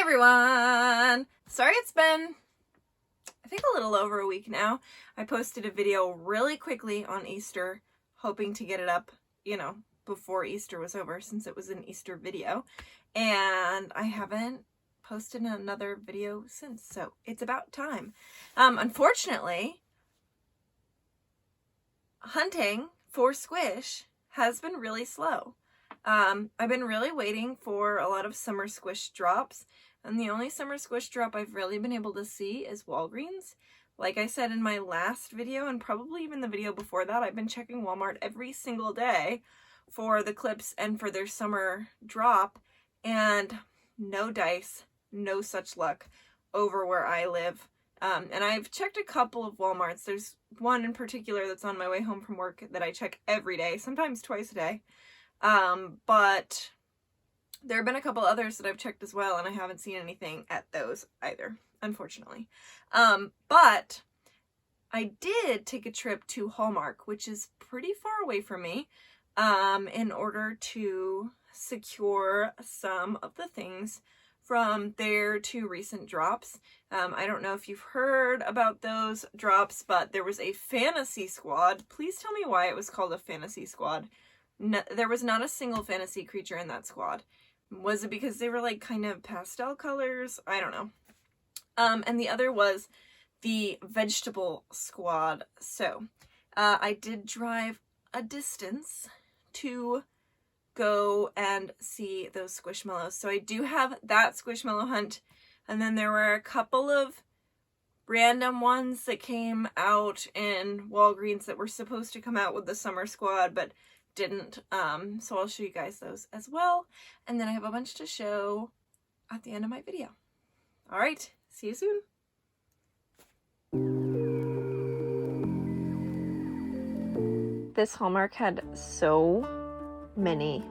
everyone! Sorry it's been, I think, a little over a week now. I posted a video really quickly on Easter, hoping to get it up, before Easter was over, since it was an Easter video. And I haven't posted another video since, so it's about time. Unfortunately, hunting for Squish has been really slow. I've been really waiting for a lot of summer Squish drops, and the only summer Squish drop I've really been able to see is Walgreens. Like I said in my last video, and probably even the video before that, I've been checking Walmart every single day for the clips and for their summer drop, and no dice, no such luck over where I live. And I've checked a couple of Walmarts. There's one in particular that's on my way home from work that I check every day, sometimes twice a day. But there have been a couple others that I've checked as well, and I haven't seen anything at those either, unfortunately. But I did take a trip to Hallmark, which is pretty far away from me, in order to secure some of the things from their two recent drops. I don't know if you've heard about those drops, but there was a fantasy squad. Please tell me why it was called a fantasy squad. No, there was not a single fantasy creature in that squad. Was it because they were like kind of pastel colors? I don't know. And the other was the vegetable squad. So I did drive a distance to go and see those Squishmallows. So I do have that Squishmallow hunt, and then there were a couple of random ones that came out in Walgreens that were supposed to come out with the summer squad but didn't. So I'll show you guys those as well, and then I have a bunch to show at the end of my video. All right, see you soon. This Hallmark had so many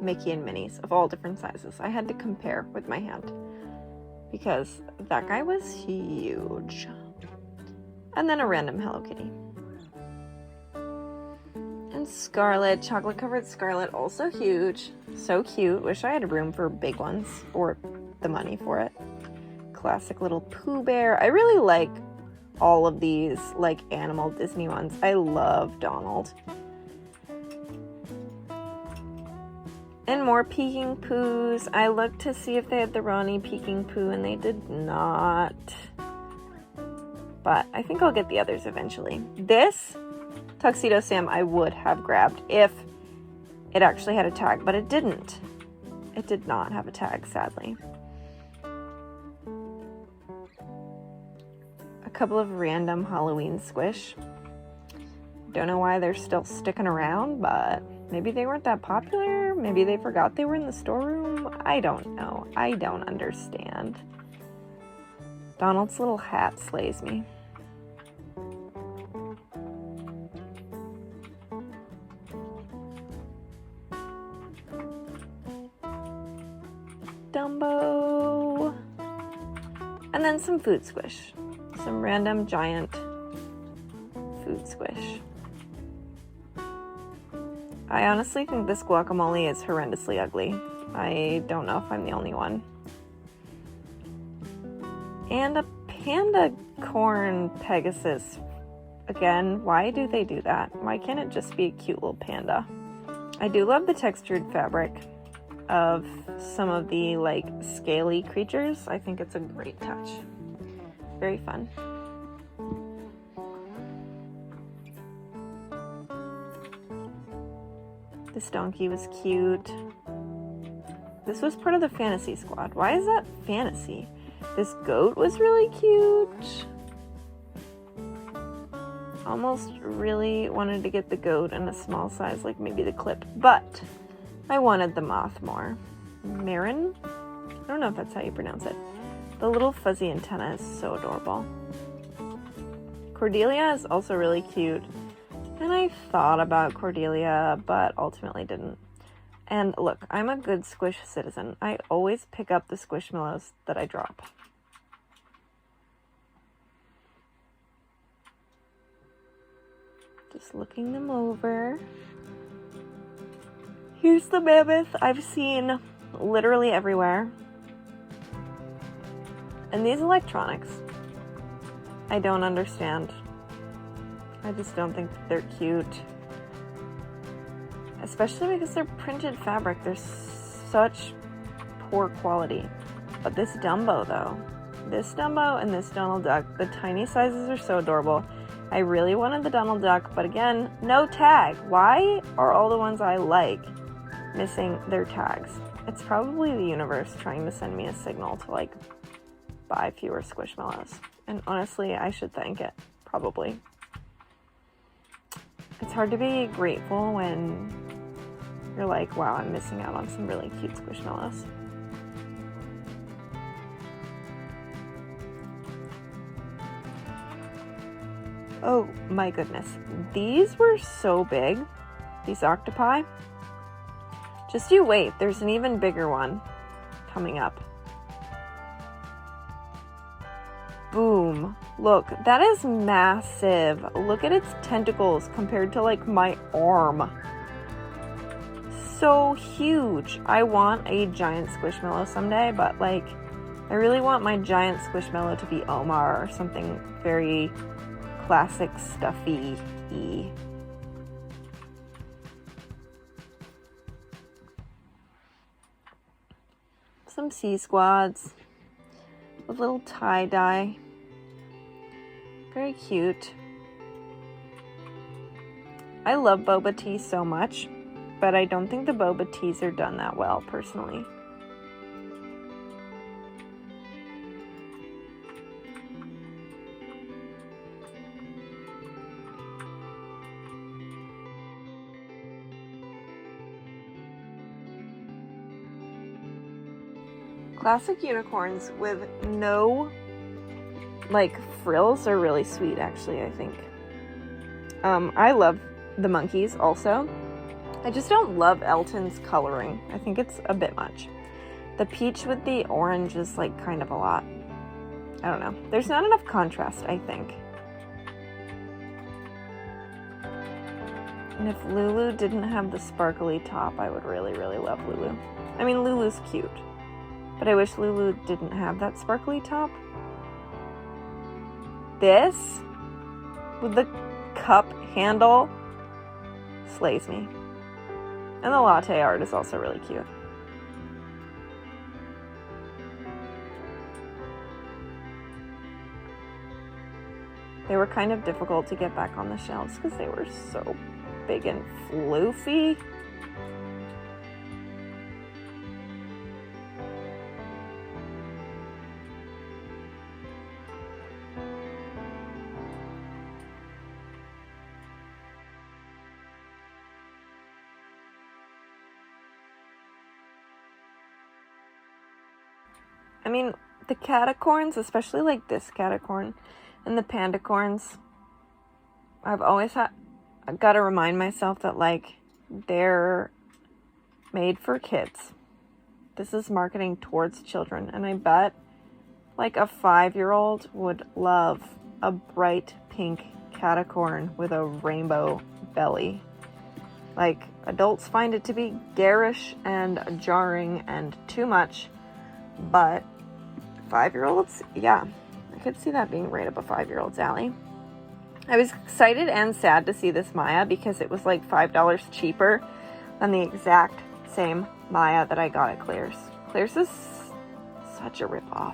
Mickey and Minnies of all different sizes. I had to compare with my hand because that guy was huge. And then a random Hello Kitty. And Scarlet, chocolate covered Scarlet, also huge. So cute. Wish I had room for big ones or the money for it. Classic little Pooh Bear. I really like all of these like animal Disney ones. I love Donald. And more Peking Poos. I looked to see if they had the Ronnie Peking Poo, and they did not. But I think I'll get the others eventually. This Tuxedo Sam I would have grabbed if it actually had a tag, but it didn't. It did not have a tag, sadly. A couple of random Halloween Squish. Don't know why they're still sticking around, but maybe they weren't that popular. Maybe they forgot they were in the storeroom. I don't know. I don't understand. Donald's little hat slays me. Dumbo. And then some food squish. Some random giant food squish. I honestly think this guacamole is horrendously ugly. I don't know if I'm the only one. And a panda corn Pegasus. Again, why do they do that? Why can't it just be a cute little panda? I do love the textured fabric of some of the like scaly creatures. I think it's a great touch. Very fun. This donkey was cute. This was part of the fantasy squad. Why is that fantasy? This goat was really cute. Almost really wanted to get the goat in a small size, like maybe the clip, but I wanted the moth more. Marin? I don't know if that's how you pronounce it. The little fuzzy antenna is so adorable. Cordelia is also really cute. And I thought about Cordelia, but ultimately didn't. And look, I'm a good Squish citizen. I always pick up the Squishmallows that I drop. Just looking them over. Here's the mammoth I've seen literally everywhere. And these electronics, I don't understand. I just don't think they're cute. Especially because they're printed fabric. They're such poor quality. But this Dumbo though, this Dumbo and this Donald Duck, the tiny sizes are so adorable. I really wanted the Donald Duck, but again, no tag. Why are all the ones I like missing their tags? It's probably the universe trying to send me a signal to like buy fewer Squishmallows. And honestly, I should thank it, probably. It's hard to be grateful when you're like, wow, I'm missing out on some really cute Squishmallows. Oh my goodness. These were so big. These octopi. Just you wait. There's an even bigger one coming up. Boom. Look, that is massive. Look at its tentacles compared to like my arm. So huge. I want a giant Squishmallow someday, but like, I really want my giant Squishmallow to be Omar or something very classic Stuffy-y. Some sea squads with little tie-dye. Very cute. I love boba tea so much, but I don't think the boba teas are done that well, personally. Classic unicorns with no, like, frills are really sweet, actually, I think. I love the monkeys, also. I just don't love Elton's coloring. I think it's a bit much. The peach with the orange is, like, kind of a lot. I don't know. There's not enough contrast, I think. And if Lulu didn't have the sparkly top, I would really, really love Lulu. I mean, Lulu's cute. But I wish Lulu didn't have that sparkly top. This, with the cup handle, slays me. And the latte art is also really cute. They were kind of difficult to get back on the shelves because they were so big and floofy. I mean, the catacorns, especially like this catacorn and the pandacorns, I've always got to remind myself that, like, they're made for kids. This is marketing towards children, and I bet, like, a 5-year-old would love a bright pink catacorn with a rainbow belly. Like, adults find it to be garish and jarring and too much, but 5-year-olds, yeah, I could see that being right up a 5-year-old's alley. I was excited and sad to see this Maya because it was like $5 cheaper than the exact same Maya that I got at Claire's. Claire's is such a ripoff.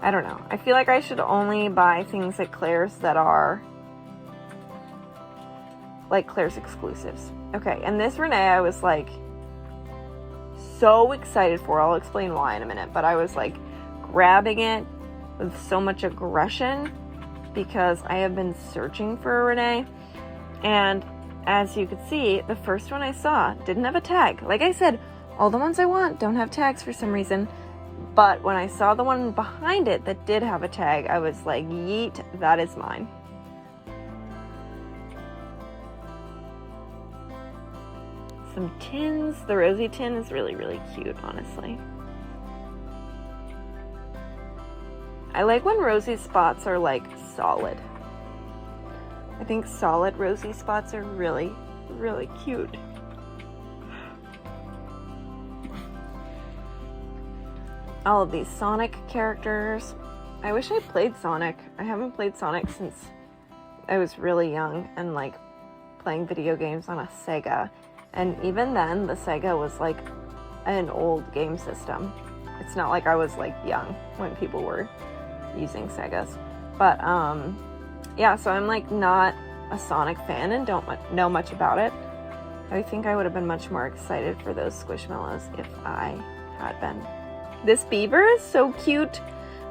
I don't know. I feel like I should only buy things at Claire's that are like Claire's exclusives. Okay, and this Renee I was like so excited for. I'll explain why in a minute, but I was like grabbing it with so much aggression because I have been searching for a Renee, and as you could see, the first one I saw didn't have a tag. Like I said, all the ones I want don't have tags for some reason, but when I saw the one behind it that did have a tag, I was like, yeet, that is mine. Some tins. The Rosy tin is really, really cute, honestly. I like when Rosy spots are like solid. I think solid Rosy spots are really, really cute. All of these Sonic characters. I wish I played Sonic. I haven't played Sonic since I was really young and like playing video games on a Sega. And even then, the Sega was like an old game system. It's not like I was like young when people were using Segas. But yeah, so I'm like not a Sonic fan and don't know much about it. I think I would have been much more excited for those Squishmallows if I had been. This Beaver is so cute.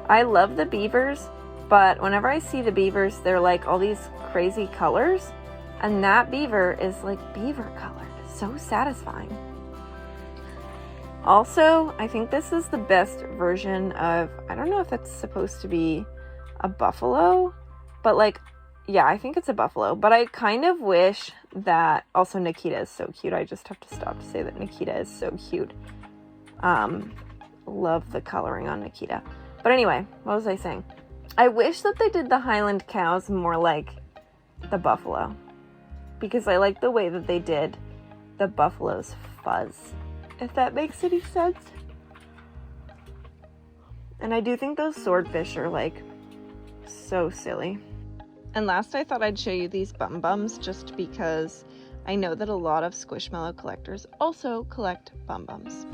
I love the Beavers, but whenever I see the Beavers, they're like all these crazy colors, and that Beaver is like beaver colored. So satisfying. Also, I think this is the best version of, I don't know if it's supposed to be a buffalo, but like, yeah, I think it's a buffalo, but I kind of wish that, also Nikita is so cute. I just have to stop to say that Nikita is so cute. Love the coloring on Nikita. But anyway, what was I saying? I wish that they did the Highland cows more like the buffalo, because I like the way that they did the buffalo's fuzz, if that makes any sense. And I do think those swordfish are like so silly. And last, I thought I'd show you these Bum Bums just because I know that a lot of Squishmallow collectors also collect Bum Bums.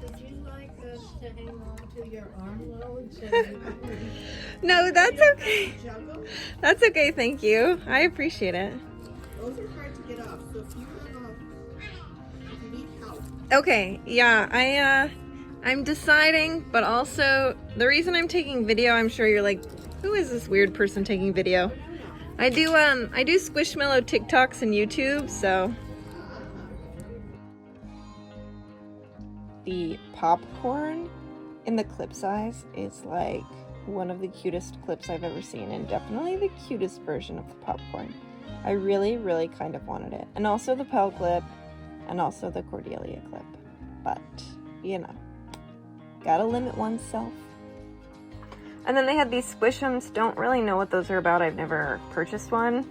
Would you like us to hang on to your arm loads? No, that's okay. That's okay, thank you. I appreciate it. Those are hard to get off, so if you need help. Okay, yeah, I'm deciding, but also the reason I'm taking video, I'm sure you're like, who is this weird person taking video? I do Squishmallow TikToks and YouTube, so. The popcorn in the clip size is like one of the cutest clips I've ever seen, and definitely the cutest version of the popcorn. I really, really kind of wanted it. And also the Pell clip, and also the Cordelia clip. But, you know, gotta limit oneself. And then they had these Squishums. Don't really know what those are about. I've never purchased one.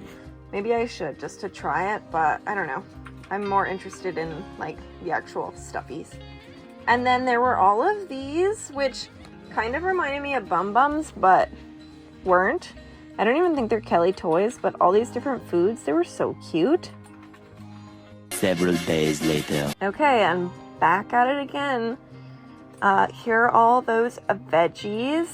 Maybe I should just to try it, but I don't know. I'm more interested in like the actual Stuffies. And then there were all of these, which kind of reminded me of Bum Bums, but weren't. I don't even think they're Kelly toys, but all these different foods, they were so cute. Several days later. Okay, I'm back at it again. Here are all those veggies.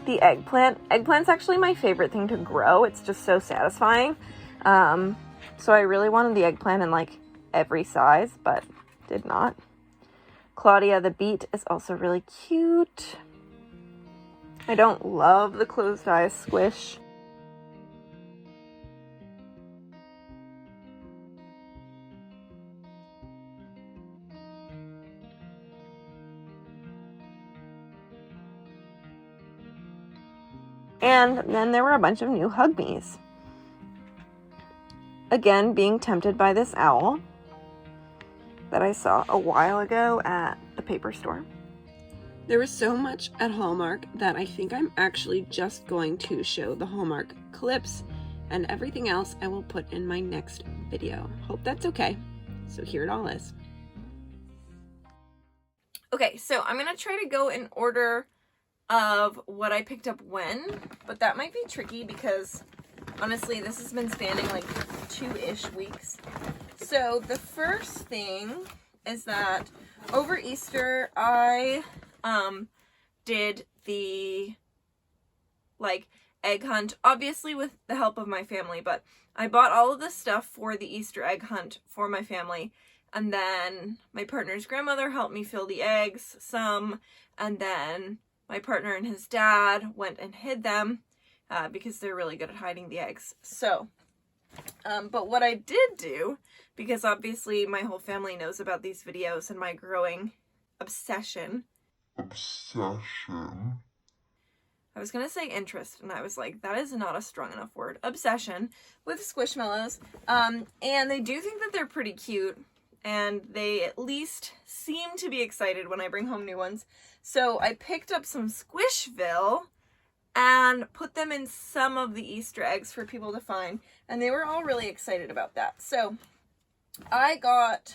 The eggplant. Eggplant's actually my favorite thing to grow. It's just so satisfying. So I really wanted the eggplant in like every size, but did not. Claudia the beet is also really cute. I don't love the closed eyes Squish. And then there were a bunch of new Hug Me's. Again, being tempted by this owl that I saw a while ago at the paper store. There was so much at Hallmark that I think I'm actually just going to show the Hallmark clips, and everything else I will put in my next video. Hope that's okay. So here it all is. Okay, so I'm gonna try to go in order of what I picked up when, but that might be tricky because honestly this has been spanning like 2-ish weeks. So the first thing is that over Easter I did the like egg hunt, obviously with the help of my family, but I bought all of the stuff for the Easter egg hunt for my family, and then my partner's grandmother helped me fill the eggs some, and then my partner and his dad went and hid them because they're really good at hiding the eggs. So, but what I did do, because obviously my whole family knows about these videos and my growing obsession. I was going to say interest, and I was like, that is not a strong enough word. Obsession with Squishmallows. And they do think that they're pretty cute, and they at least seem to be excited when I bring home new ones. So I picked up some Squishville and put them in some of the Easter eggs for people to find, and they were all really excited about that. So I got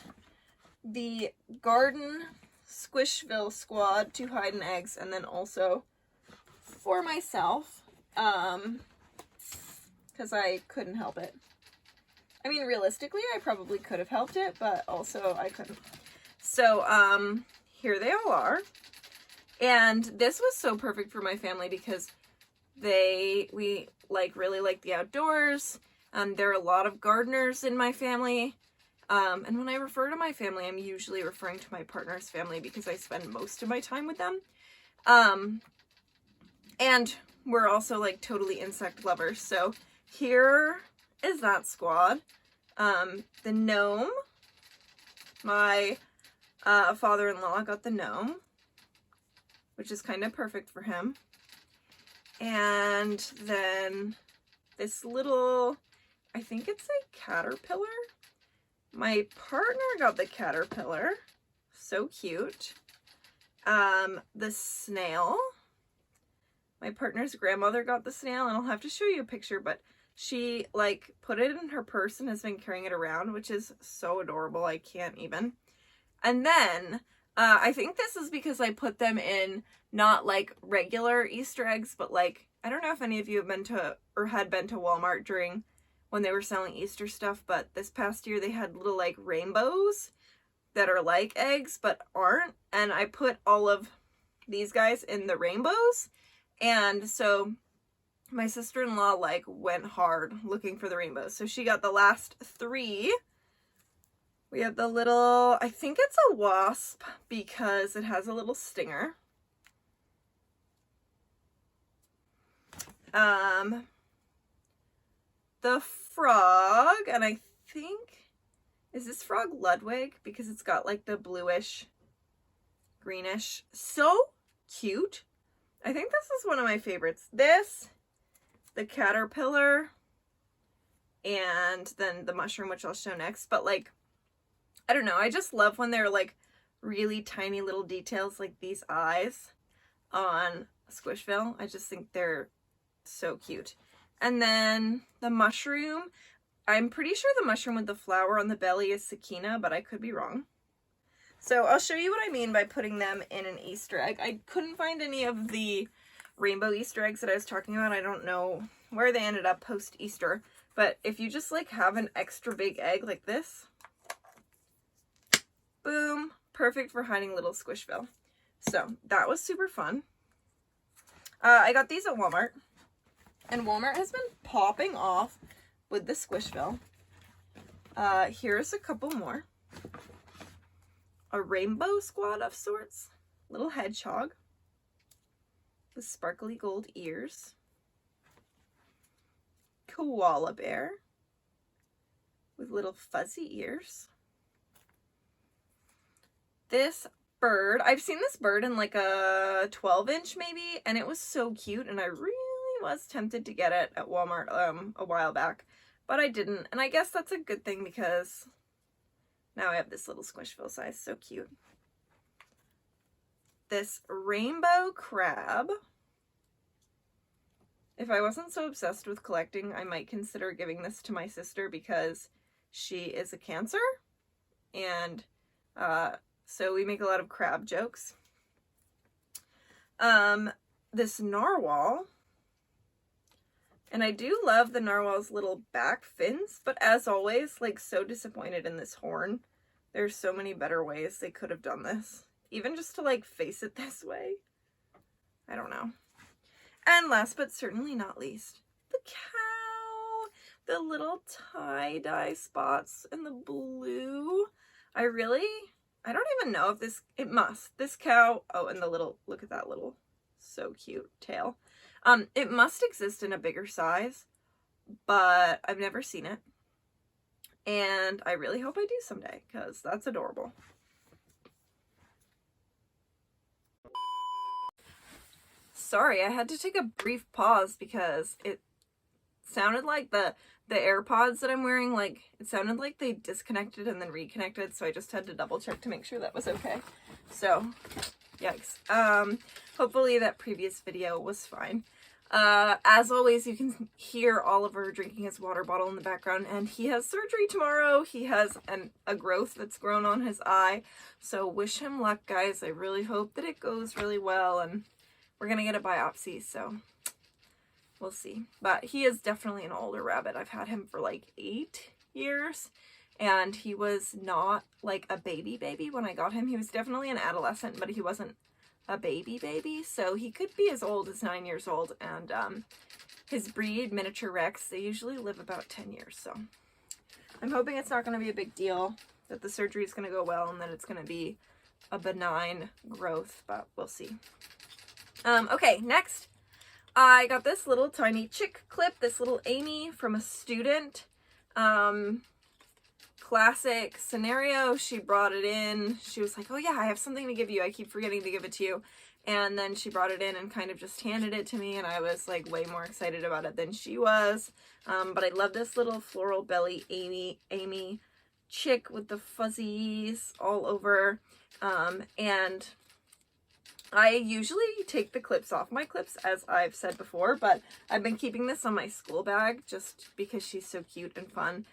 the garden Squishville squad to hide in eggs, and then also for myself, because I couldn't help it. I mean, realistically, I probably could have helped it, but also I couldn't. So, here they all are. And this was so perfect for my family because we really like the outdoors. There are a lot of gardeners in my family. And when I refer to my family, I'm usually referring to my partner's family because I spend most of my time with them. And we're also like totally insect lovers. So here is that squad. The gnome, my father-in-law got the gnome, which is kind of perfect for him. And then this little, I think it's a caterpillar. My partner got the caterpillar. So cute. The snail. My partner's grandmother got the snail, and I'll have to show you a picture, but she like put it in her purse and has been carrying it around, which is so adorable. I can't even. And then I think this is because I put them in not like regular Easter eggs, but like, I don't know if any of you have been to or had been to Walmart during when they were selling Easter stuff, but this past year they had little like rainbows that are like eggs but aren't, and I put all of these guys in the rainbows. And so my sister-in-law like went hard looking for the rainbows, so she got the last 3. We have the little, I think it's a wasp because it has a little stinger. The frog, and I think, is this frog Ludwig? Because it's got like the bluish, greenish. So cute. I think this is one of my favorites. This, the caterpillar, and then the mushroom, which I'll show next. But like, I don't know, I just love when they're like really tiny little details like these eyes on Squishville. I just think they're so cute. And then the mushroom, I'm pretty sure the mushroom with the flower on the belly is Sakina, but I could be wrong. So I'll show you what I mean by putting them in an Easter egg. I couldn't find any of the rainbow Easter eggs that I was talking about. I don't know where they ended up post-Easter, but if you just like have an extra big egg like this, boom, perfect for hiding little Squishville. So that was super fun. I got these at Walmart, and Walmart has been popping off with the Squishville. Here's a couple more. A rainbow squad of sorts. Little hedgehog with sparkly gold ears. Koala bear with little fuzzy ears. This bird, I've seen this bird in like a 12-inch maybe, and it was so cute, and I really was tempted to get it at Walmart a while back, but I didn't, and I guess that's a good thing because now I have this little Squishville size. So cute. This rainbow crab. If I wasn't so obsessed with collecting, I might consider giving this to my sister because she is a Cancer, and so we make a lot of crab jokes. This narwhal, and I do love the narwhal's little back fins, but as always, like, so disappointed in this horn. There's so many better ways they could have done this. Even just to like face it this way. I don't know. And last but certainly not least, the cow. The little tie-dye spots and the blue. I don't even know if this cow, oh, and the little, look at that little, so cute tail. It must exist in a bigger size, but I've never seen it. And I really hope I do someday, because that's adorable. Sorry, I had to take a brief pause because it sounded like the AirPods that I'm wearing, like, it sounded like they disconnected and then reconnected, so I just had to double check to make sure that was okay. So, yikes. Hopefully that previous video was fine. As always, you can hear Oliver drinking his water bottle in the background, and he has surgery tomorrow. He has a growth that's grown on his eye, so wish him luck, guys. I really hope that it goes really well, and we're gonna get a biopsy, so we'll see. But he is definitely an older rabbit. I've had him for like 8 years, and he was not like a baby when I got him. He was definitely an adolescent, but he wasn't a baby, so he could be as old as 9 years old. And his breed, Miniature Rex, they usually live about 10 years, so I'm hoping it's not going to be a big deal, that the surgery is going to go well, and that it's going to be a benign growth, but we'll see. Okay, next I got this little tiny chick clip, this little Amy from a student. Classic scenario. She brought it in. She was like, oh yeah, I have something to give you. I keep forgetting to give it to you. And then she brought it in and kind of just handed it to me, and I was like way more excited about it than she was. But I love this little floral belly Amy chick with the fuzzies all over. And I usually take the clips off my clips, as I've said before, but I've been keeping this on my school bag just because she's so cute and fun.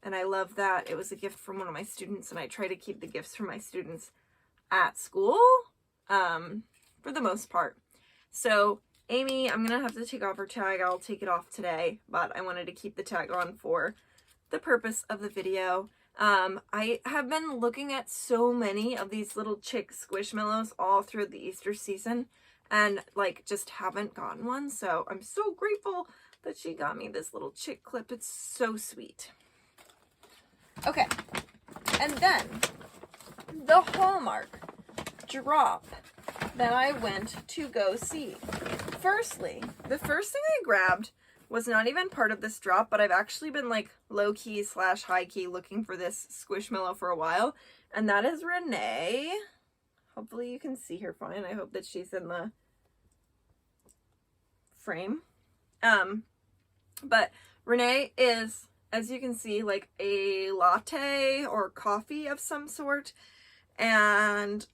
And I love that it was a gift from one of my students, and I try to keep the gifts from my students at school, for the most part. So Amy, I'm going to have to take off her tag. I'll take it off today, but I wanted to keep the tag on for the purpose of the video. I have been looking at so many of these little chick Squishmallows all through the Easter season, and like just haven't gotten one. So I'm so grateful that she got me this little chick clip. It's so sweet. Okay, and then the Hallmark drop that I went to go see. Firstly, the first thing I grabbed was not even part of this drop, but I've actually been like low-key / high-key looking for this Squishmallow for a while, and that is Renee. Hopefully you can see her fine. I hope that she's in the frame. But Renee is, as you can see, like a latte or coffee of some sort, and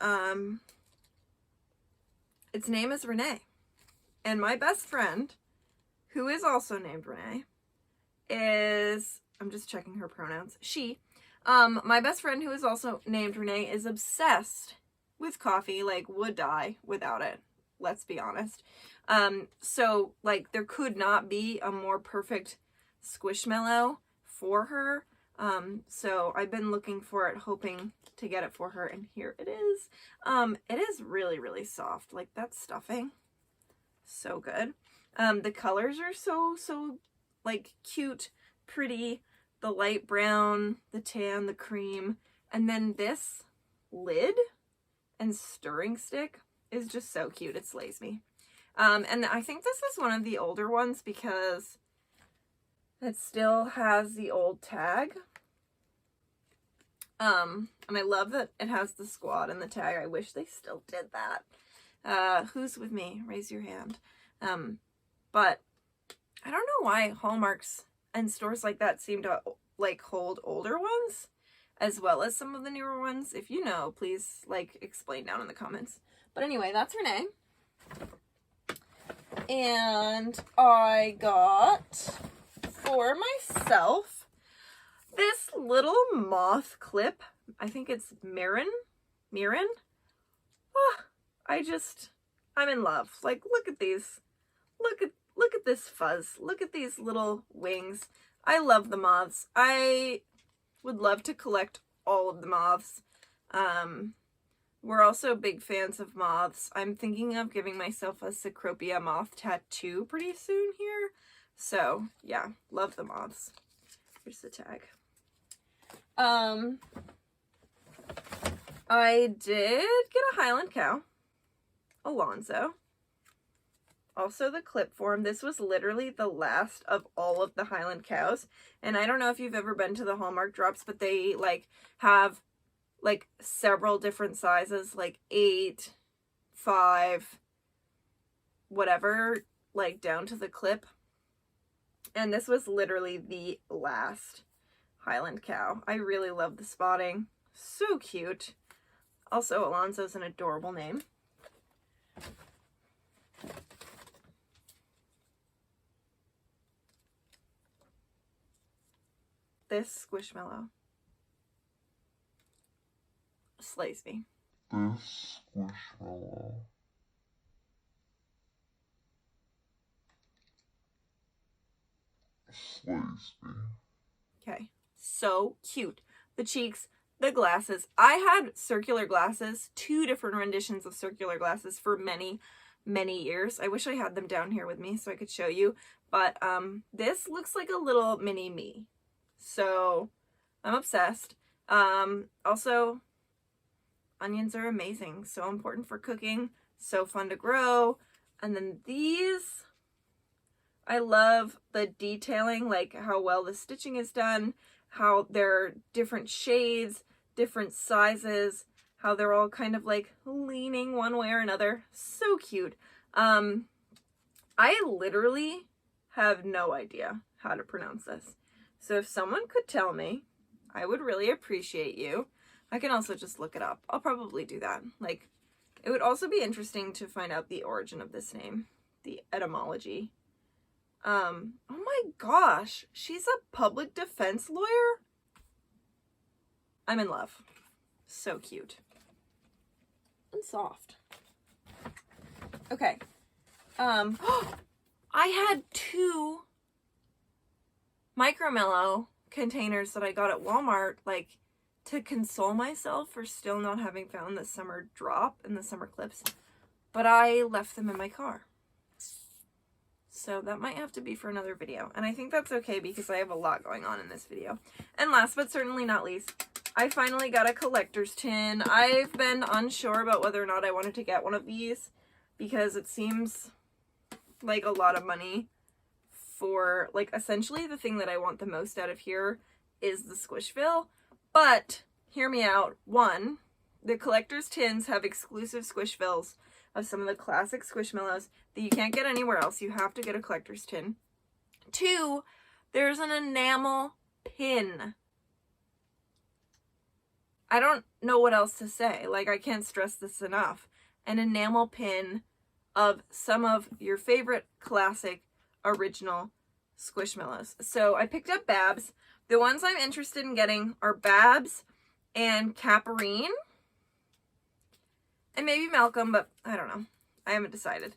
its name is Renee. And my best friend, who is also named Renee, is, I'm just checking her pronouns, she. My best friend, who is also named Renee, is obsessed with coffee, like would die without it, let's be honest. So like there could not be a more perfect Squishmallow for her. So I've been looking for it, hoping to get it for her, and here it is. It is really, really soft. Like that stuffing, so good. The colors are so like cute, pretty. The light brown, the tan, the cream, and then this lid and stirring stick is just so cute. It slays me. And I think this is one of the older ones because it still has the old tag. And I love that it has the squad and the tag. I wish they still did that. Who's with me? Raise your hand. But I don't know why Hallmarks and stores like that seem to like hold older ones as well as some of the newer ones. If you know, please like explain down in the comments. But anyway, that's Renee. And I got for myself this little moth clip. I think it's Mirren. Oh, I'm in love. Like, look at these. Look at this fuzz. Look at these little wings. I love the moths. I would love to collect all of the moths. We're also big fans of moths. I'm thinking of giving myself a Cecropia moth tattoo pretty soon here. So, yeah, love the moths. Here's the tag. I did get a Highland Cow. Alonzo. Also the clip form. This was literally the last of all of the Highland Cows. And I don't know if you've ever been to the Hallmark drops, but they like have like several different sizes, like 8, 5, whatever, like down to the clip. And this was literally the last Highland Cow. I really love the spotting. So cute. Also, Alonzo's an adorable name. This Squishmallow slays me. This Squishmallow slays me. Okay, so cute. The cheeks, the glasses. I had circular glasses, 2 different renditions of circular glasses for many, many years. I wish I had them down here with me so I could show you. But this looks like a little mini me. So I'm obsessed. Also, onions are amazing. So important for cooking. So fun to grow. And then these, I love the detailing, like how well the stitching is done, how they're different shades, different sizes, how they're all kind of like leaning one way or another. So cute. I literally have no idea how to pronounce this. So if someone could tell me, I would really appreciate you. I can also just look it up. I'll probably do that. Like, it would also be interesting to find out the origin of this name, the etymology. Oh my gosh, she's a public defense lawyer? I'm in love. So cute. And soft. Okay. I had 2 Micromellow containers that I got at Walmart, like, to console myself for still not having found the summer drop and the summer clips, but I left them in my car. So that might have to be for another video, and I think that's okay because I have a lot going on in this video. And last but certainly not least, I finally got a collector's tin. I've been unsure about whether or not I wanted to get one of these because it seems like a lot of money for, like, essentially the thing that I want the most out of here is the Squishville. But hear me out. 1, the collector's tins have exclusive Squishvilles of some of the classic Squishmallows that you can't get anywhere else. You have to get a collector's tin. 2, there's an enamel pin. I don't know what else to say. Like, I can't stress this enough. An enamel pin of some of your favorite classic original Squishmallows. So I picked up Babs. The ones I'm interested in getting are Babs and Caparine. And maybe Malcolm, but I don't know. I haven't decided.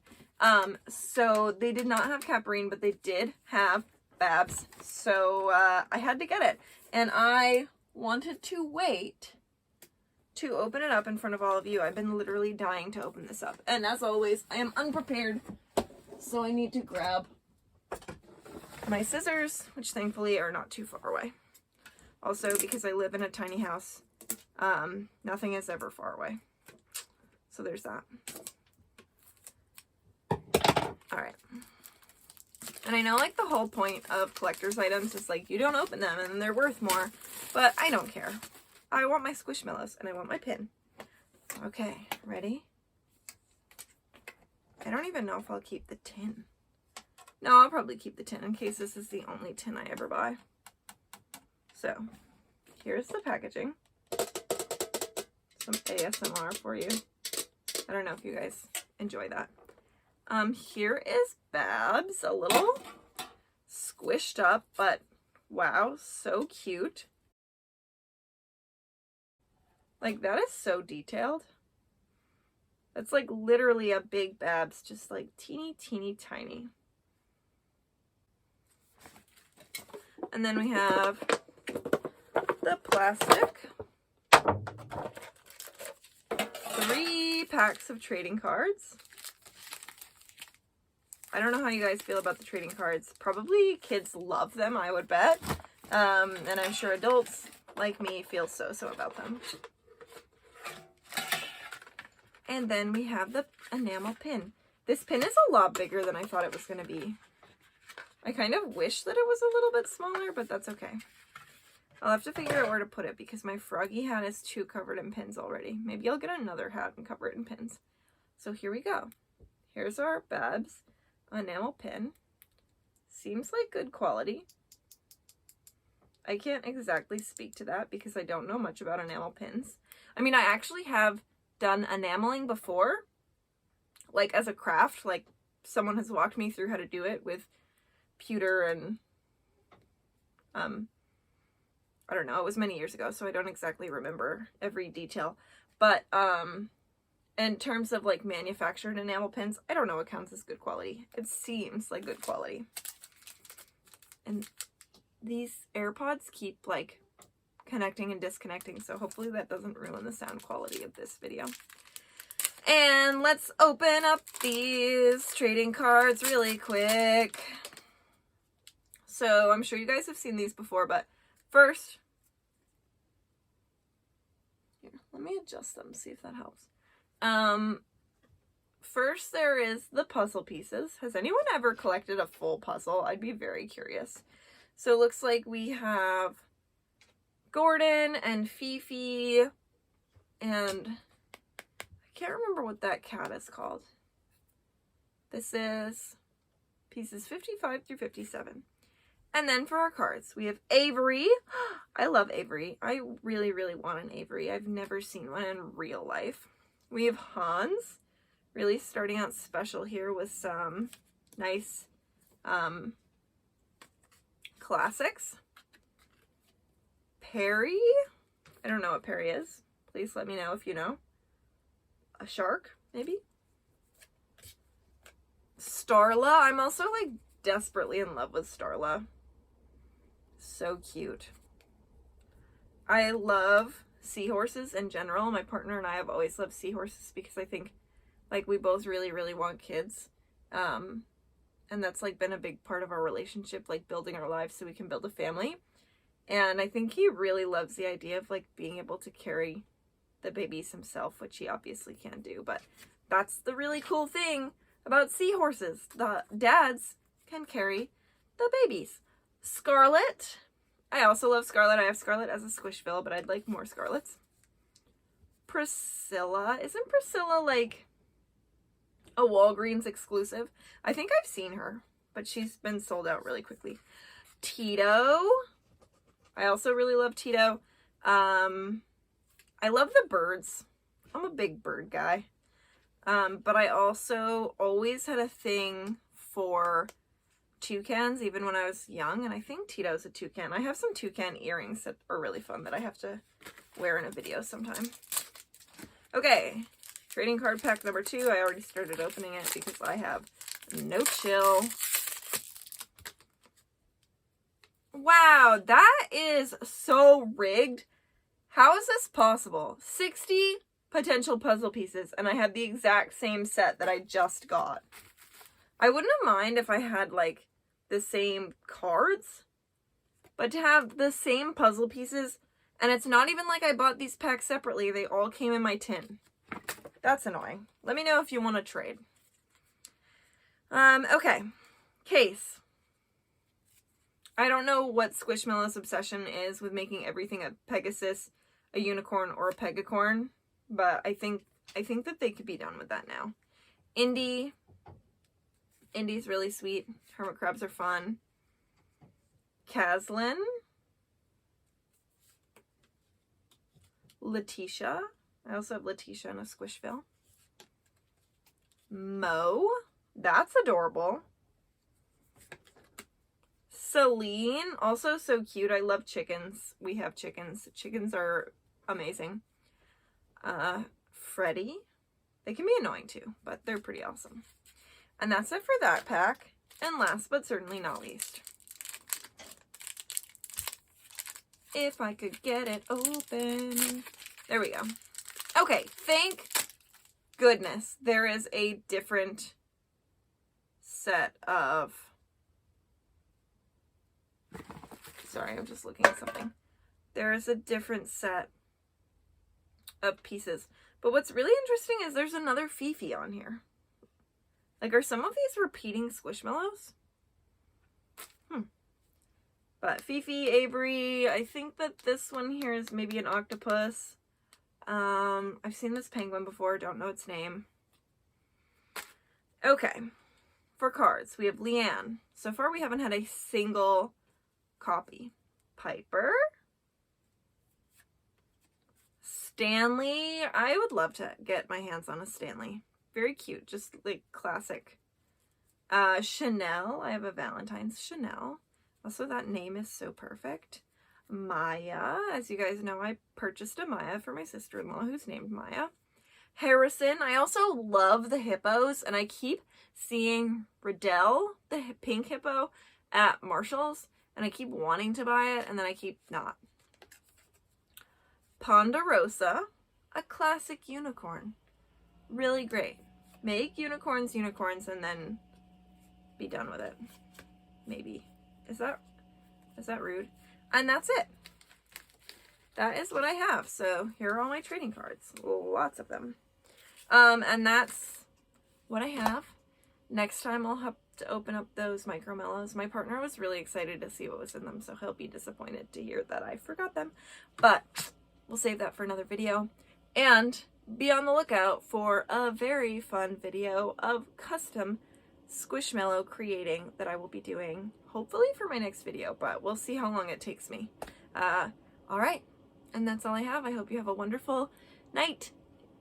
So they did not have Caparine, but they did have Babs. So I had to get it. And I wanted to wait to open it up in front of all of you. I've been literally dying to open this up. And as always, I am unprepared. So I need to grab my scissors, which thankfully are not too far away. Also, because I live in a tiny house, nothing is ever far away. So there's that. Alright. And I know, like, the whole point of collector's items is, like, you don't open them and they're worth more. But I don't care. I want my Squishmallows and I want my pin. Okay, ready? I don't even know if I'll keep the tin. No, I'll probably keep the tin in case this is the only tin I ever buy. So, here's the packaging. Some ASMR for you. I don't know if you guys enjoy that. Here is Babs, a little squished up, but wow, so cute. Like, that is so detailed. That's like literally a big Babs, just like teeny, teeny, tiny. And then we have the plastic. 3 packs of trading cards. I don't know how you guys feel about the trading cards. Probably kids love them, I would bet. And I'm sure adults like me feel so about them. And then we have the enamel pin. This pin is a lot bigger than I thought it was going to be. I kind of wish that it was a little bit smaller, but that's okay. I'll have to figure out where to put it because my froggy hat is too covered in pins already. Maybe I'll get another hat and cover it in pins. So here we go. Here's our Babs enamel pin. Seems like good quality. I can't exactly speak to that because I don't know much about enamel pins. I mean, I actually have done enameling before, like as a craft, like someone has walked me through how to do it with pewter and I don't know, it was many years ago, so I don't exactly remember every detail. But in terms of like manufactured enamel pins, I don't know what counts as good quality. It seems like good quality. And these AirPods keep like connecting and disconnecting, so hopefully that doesn't ruin the sound quality of this video. And let's open up these trading cards really quick. So I'm sure you guys have seen these before, but first, here, let me adjust them, see if that helps. First there is the puzzle pieces. Has anyone ever collected a full puzzle? I'd be very curious. So it looks like we have Gordon and Fifi, and I can't remember what that cat is called. This is pieces 55 through 57. And then for our cards, we have Avery. I love Avery. I really, really want an Avery. I've never seen one in real life. We have Hans, really starting out special here with some nice classics. Perry. I don't know what Perry is. Please let me know if you know. A shark, maybe? Starla. I'm also like desperately in love with Starla. So cute. I love seahorses in general. My partner and I have always loved seahorses because I think like we both really, really want kids. And that's like been a big part of our relationship, like building our lives so we can build a family. And I think he really loves the idea of like being able to carry the babies himself, which he obviously can't do. But that's the really cool thing about seahorses. The dads can carry the babies. Scarlet. I also love Scarlet. I have Scarlet as a Squishville, but I'd like more Scarlets. Priscilla. Isn't Priscilla like a Walgreens exclusive? I think I've seen her, but she's been sold out really quickly. Tito. I also really love Tito. I love the birds. I'm a big bird guy. But I also always had a thing for toucans, even when I was young, and I think Tito's a toucan. I have some toucan earrings that are really fun that I have to wear in a video sometime. Okay, trading card pack number 2. I already started opening it because I have no chill. Wow, that is so rigged. How is this possible? 60 potential puzzle pieces, and I had the exact same set that I just got. I wouldn't have mind if I had like the same cards, but to have the same puzzle pieces, and it's not even like I bought these packs separately. They all came in my tin. That's annoying. Let me know if you want to trade. Okay. Case. I don't know what Squishmallow's obsession is with making everything a Pegasus, a unicorn, or a pegacorn, but I think that they could be done with that now. Indy. Indy's really sweet. Hermit crabs are fun. Caslin. Letitia. I also have Letitia in a Squishville. Mo. That's adorable. Celine. Also so cute. I love chickens. We have chickens. Chickens are amazing. Freddie. They can be annoying too, but they're pretty awesome. And that's it for that pack. And last but certainly not least, if I could get it open. There we go. Okay, thank goodness there is a different set of... Sorry, I'm just looking at something. There is a different set of pieces. But what's really interesting is there's another Fifi on here. Like, are some of these repeating Squishmallows? But Fifi, Avery, I think that this one here is maybe an octopus. I've seen this penguin before, don't know its name. Okay, for cards, we have Leanne. So far, we haven't had a single copy. Piper. Stanley. I would love to get my hands on a Stanley. Very cute, just like classic. Chanel. I have a Valentine's Chanel. Also, that name is so perfect. Maya. As you guys know, I purchased a Maya for my sister-in-law who's named Maya. Harrison. I also love the hippos, and I keep seeing Riddell, the pink hippo, at Marshall's, and I keep wanting to buy it, and then I keep not. Ponderosa, a classic unicorn. Really great. Make unicorns, and then be done with it. Maybe. Is that rude? And that's it. That is what I have. So here are all my trading cards. Lots of them. And that's what I have. Next time I'll have to open up those micromellows. My partner was really excited to see what was in them, so he'll be disappointed to hear that I forgot them. But we'll save that for another video. And be on the lookout for a very fun video of custom Squishmallow creating that I will be doing, hopefully for my next video, but we'll see how long it takes me. Alright, and that's all I have. I hope you have a wonderful night,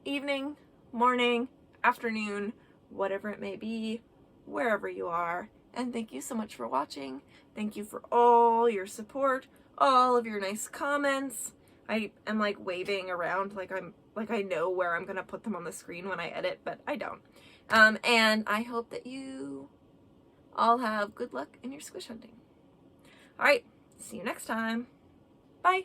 evening, morning, afternoon, whatever it may be, wherever you are. And thank you so much for watching. Thank you for all your support, all of your nice comments. I am like waving around like I know where I'm gonna put them on the screen when I edit, but I don't. And I hope that you all have good luck in your squish hunting. Alright, see you next time. Bye!